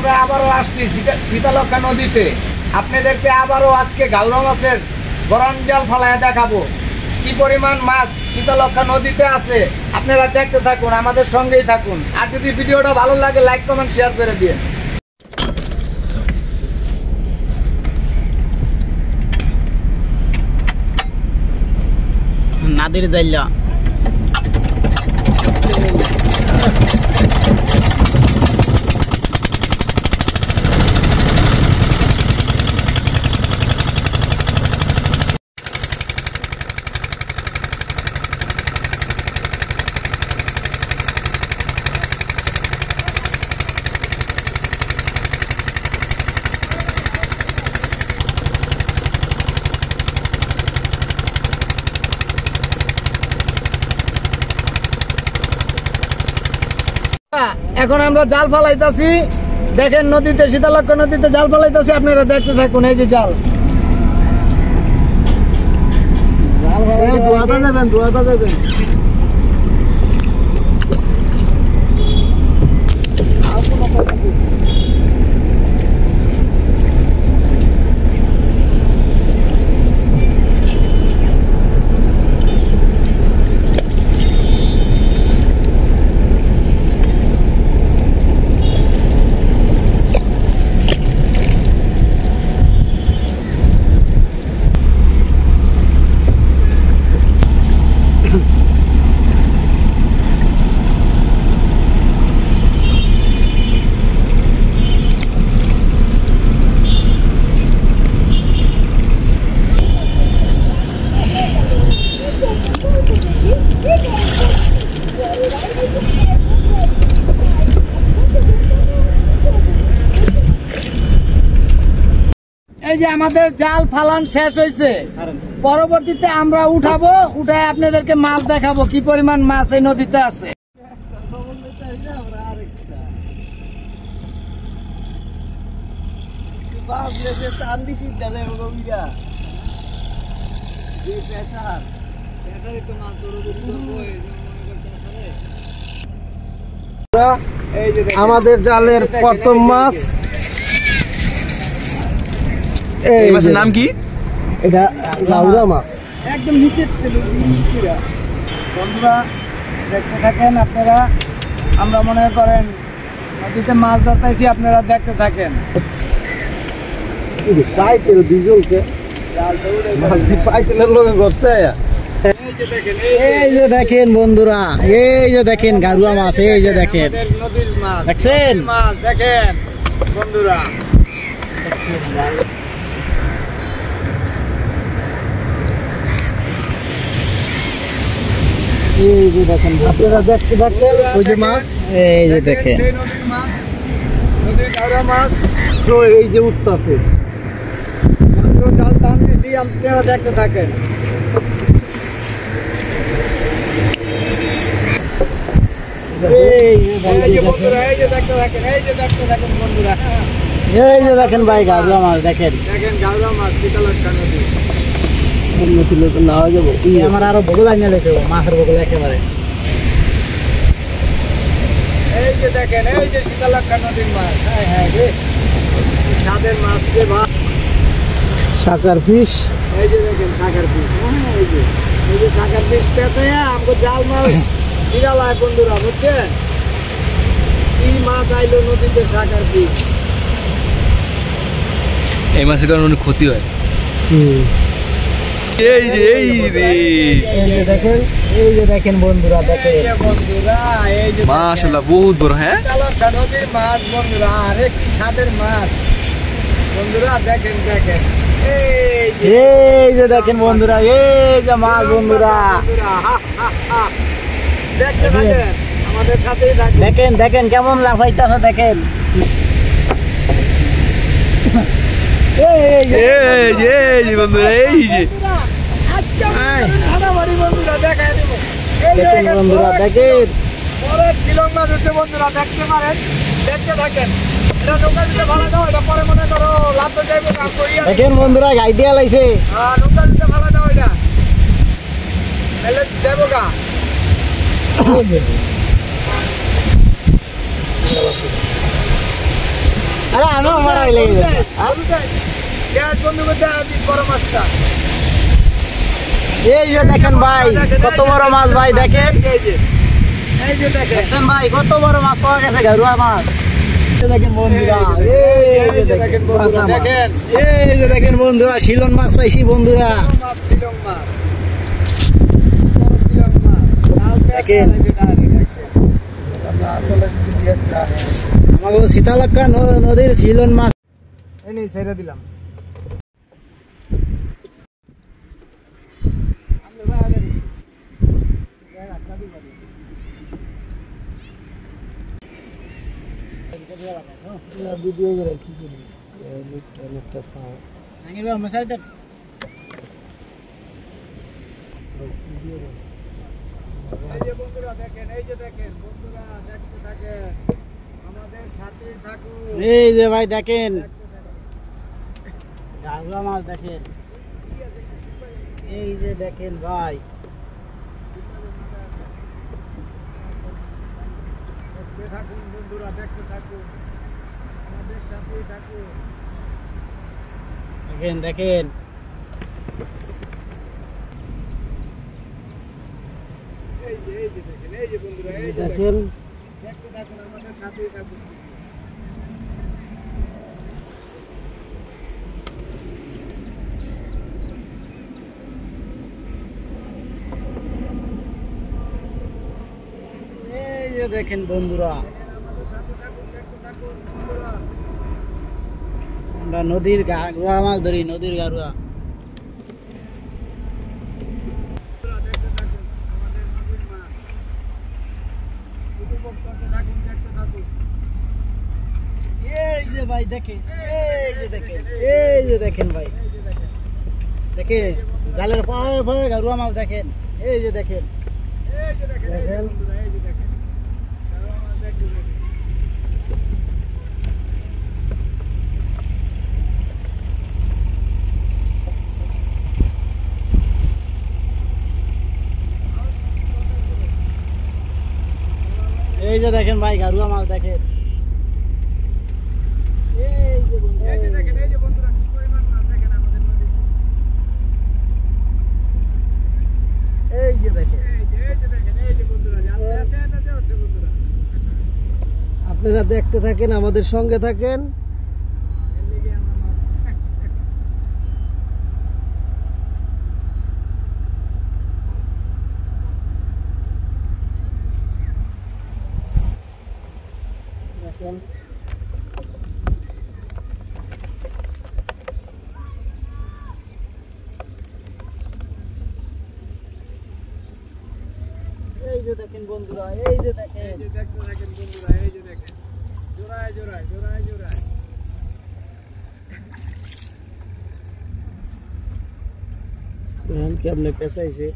আমরা আবারও আসছি শীতলক্ষা নদীতে। আপনাদেরকে আবারও আজকে গাউরা মাছের গরম জাল ফালায় দেখাবো কি পরিমাণ মাছ শীতলক্ষা নদীতে আছে। আপনারা দেখতে থাকুন, আমাদের সঙ্গেই থাকুন। আর যদি ভিডিওটা ভালো লাগে লাইক কমেন্ট শেয়ার করে দিন। নাদের জাইলা এখন আমরা জাল ফালাইতাছি, দেখেন নদীতে, শীতলক্ষা নদীতে জাল ফালাইতাছি। আপনারা দেখতে থাকুন। এই যে জাল দোয়াটা দেবেন। এই যে আমাদের জাল ফালান শেষ হয়েছে। পরবর্তীতে আমরা উঠাবো, উঠায় আপনাদেরকে মাছ দেখাবো কি পরিমাণ মাছ এই নদীতে আছে। আমাদের জালের প্রথম মাছ। এই মাছের নাম কি? এটা গাউরা মাছ, একদম নিচে। বন্ধুরা দেখতে থাকেন আপনারা। আমরা মনে করেন নদীতে মাছ ধরতেছি, আপনারা দেখতে থাকেন। এই যে দেখেন বন্ধুরা, এই যে দেখেন গাউরা মাছ, এই যে দেখেন নদীর মাছ, দেখছেন মাছ, দেখেন বন্ধুরা। এই যে দেখেন আপনারা দেখতে থাকেন, ওই যে মাছ, এই যে দেখেন নদীর মাছ, নদীর গাউরা মাছ। তো এই যে উঠতেছে, জাল টান দিছি, আপনারা দেখতে থাকেন। এই যে বন্ধুরা, এই যে দেখতে থাকেন, এই যে দেখতে থাকেন বন্ধুরা। এই যে দেখেন ভাই গাউরা মাছ, দেখেন দেখেন গাউরা মাছ শীতলক্ষা নদী। আমার আরো বগল আনিয়ে লেখে মাছের বগল একেবারে। এই যে দেখেন, এই যে শীতলক্ষা নদীর মাছ। হ্যাঁ হ্যাঁ রে, স্বাদের মাছ রে ভাই। শাকার ফিশ, এই যে দেখেন শাকার ফিশ। হ্যাঁ এই যে শাকার ফিশ পেঁচাইয়া আমাকে জাল মাছ বিড়ালায় বন্ধুরা, বুঝছেন কি মাছ আইলো নদীতে, শাকার ফিশ। এই মাছের কারণে অনেক ক্ষতি হয়। এই যে দেখেন বন্ধুরা, দেখেন বন্ধুরা, এই যে মাশাআল্লাহ বহুত বড়। হ্যাঁ শীতলক্ষা নদীর মাছ বন্ধুরা, আরে কি স্বাদের মাছ বন্ধুরা। দেখেন দেখেন, এই যে দেখেন বন্ধুরা, এই যে মাছ বন্ধুরা। দেখতে থাকেন, আমাদের সাথেই থাকেন। দেখেন দেখেন কেমন লাফাইতেছে, দেখেন। এই যে বন্ধুরা, এই যে বন্ধুরা দেখাই দেবো। বন্ধুরা দেখেন পরের শিলং মাছ হচ্ছে বন্ধুরা, দেখতে পারেন, দেখতে থাকেন। এটা নৌকা দিতে ভালো দাও, এটা পরে মনে করো লাভ তো যাইব না। দেখেন বন্ধুরা গাই দিয়া লাইছে। হ্যাঁ নৌকা দিতে ভালো দাও, এটা যাইব গা। গাড়ি লেগে গেছে গ্যাস বন্ধ করতে দিস বড় মাছটা। এই যে দেখেন ভাই কত বড় মাছ ভাই, দেখেন এই যে দেখেন ভাই কত বড় মাছ পাওয়া গেছে, গারুয়া মাছ। দেখেন বন্ধুরা, এই যে দেখেন বন্ধুরা, দেখেন এই যে দেখেন বন্ধুরা, শিলন মাছ পাইছি বন্ধুরা। শিলন মাছ, শিলন মাছ দেখেন। আমাকে সীতালক্ষ্যা নদীর শিলন মাছ এই ছেড়ে দিলাম। ভিডিও করে কি করি অনেকটা মশাইটা এই যে বন্ধুরা দেখেন, এই যে দেখেন বন্ধুরা, দেখতে থাকেন আমাদের সাথে থাকুন। এই যে ভাই দেখেন গারুয়া মাছ দেখেন, এই যে দেখেন ভাই, দেখতে থাকুন বন্ধুরা, দেখতে থাকুন আমাদের সাথে থাকুন। দেখেন দেখেন এই যে দেখেন, এই যে বন্ধুরা, এই যে দেখেন, দেখতে থাকুন আমাদের সাথে থাকুন। এই যে দেখেন বন্ধুরা, আমাদের সাথে থাকুন, দেখতে থাকুন বন্ধুরা। আমরা নদীর গারুয়া মাছ ধরি, নদীর গারুয়া। দেখতে থাকুন আমাদের নদীর মাছ, উপভোগ করতে থাকুন, দেখতে থাকুন। এই যে ভাই দেখেন, এই যে দেখেন, এই যে দেখেন ভাই, দেখেন জালের পায়ে পায়ে গারুয়া মাছ দেখেন, এই যে দেখেন, এই যে দেখেন, এই যে বন্ধুরা, এই যে দেখেন গারুয়া মাছ দেখেন। এই যে দেখেন ভাই গারুয়া মাছ দেখেন, এই যে বন্ধুরা, এই যে দেখেন, এই যে বন্ধুরা কি পরিমাণ মাছ দেখেন আমাদের নদীতে। এই যে দেখেন, এই যে দেখেন, এই যে বন্ধুরা জাল আছে, আছে হচ্ছে বন্ধুরা। আপনারা দেখতে থাকেন, আমাদের সঙ্গে থাকেন। দেখেন এই যে দেখেন বন্ধুরা, এই যে দেখেন, এই যে দেখতে থাকেন বন্ধুরা, এই যে দেখেন জোড়ায় জোড়ায় জোড়ায় জোড়ায়। ধান কি আপনি পেঁচাইছে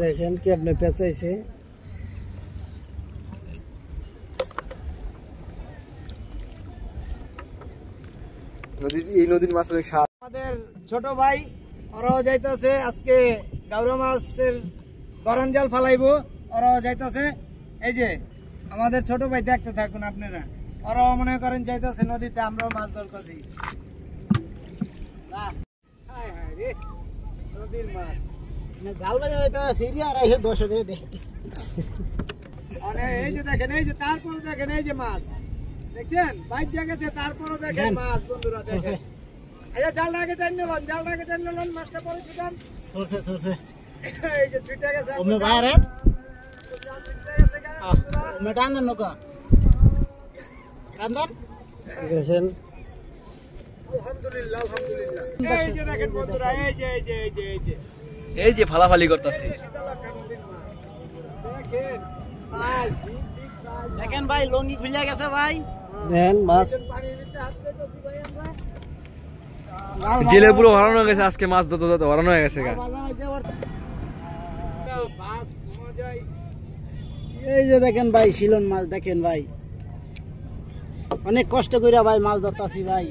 দেখেন কি আপনি পেঁচাইছে। এই নদীর মাছ অনেক স্বাদ। আমাদের ছোট ভাই ওরাও যাইতেছে আজকে গাউরা মাছের গরম জাল ফালাইবো, ওরাও যাইতেছে। এই যে আমাদের ছোট ভাই দেখতে থাকুন আপনারা, ওরাও মনে করেন যাইতেছে নদীতে, আমরাও মাছ ধরতেছি। নদীর মাছ জাল বাজা যাইতে সিরিয়া আর এই দর্শকের দেখতে। এই যে দেখেন, এই যে তারপরে দেখেন, এই যে মাছ দেখছেন বাইক জায়গাছে, তারপরে দেখেন মাছ বন্ধুরা দেখেন। আচ্ছা জাল আগে টাইম নিলাম, জাল আগে টাইম নিলাম, মাছটা পরে ছুটান সরছে সরছে। এই যে ছুটে গেছে ওমে বাইরে, জাল ছুটে গেছে বন্ধুরা। ওমে টান দেন নৌকা, টান দেন দেখেন। আলহামদুলিল্লাহ আলহামদুলিল্লাহ। এই যে দেখেন বন্ধুরা, এই যে এই যে এই যে এই যে এই যে ফালাফালি করতেছে দেখেন সাইজ, বিগ বিগ সাইজ। দেখেন ভাই লঙ্গি খুলে গেছে ভাই, দেন মাছ পানির ভিতরে হাত দিতেছি ভাই আমরা। জেলে পুরো হরানো হয়ে গেছে আজকে, মাছ ধরতে ধরতে হরানো হয়ে গেছে। এই যে দেখেন ভাই শিলন মাছ দেখেন ভাই, অনেক কষ্ট করে ভাই মাছ ধরতাছি ভাই।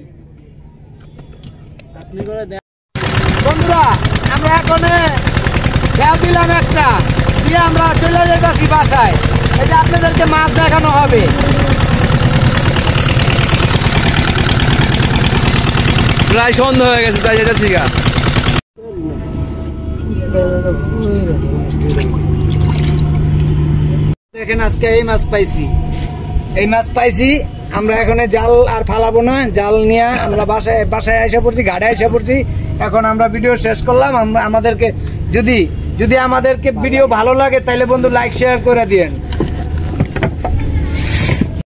আপনি করে দেন বন্ধুরা। আমরা এখন খেয়াল দিলাম একটা দিয়ে আমরা চলে যাইতেছি বাসায়। এই যে আপনাদেরকে মাছ দেখানো হবে। প্রায় সন্ধ্যা হয়ে গেছে, তাই যেতেছি গা। দেখেন আজকে এই মাছ পাইছি। আমরা এখন জাল আর ফালাবো না, জাল নিয়ে আমরা বাসায় এসে পড়ছি, ঘাটে এসে পড়ছি। এখন আমরা ভিডিও শেষ করলাম। আমাদেরকে যদি আমাদেরকে ভিডিও ভালো লাগে তাহলে বন্ধু লাইক শেয়ার করে দিয়েন।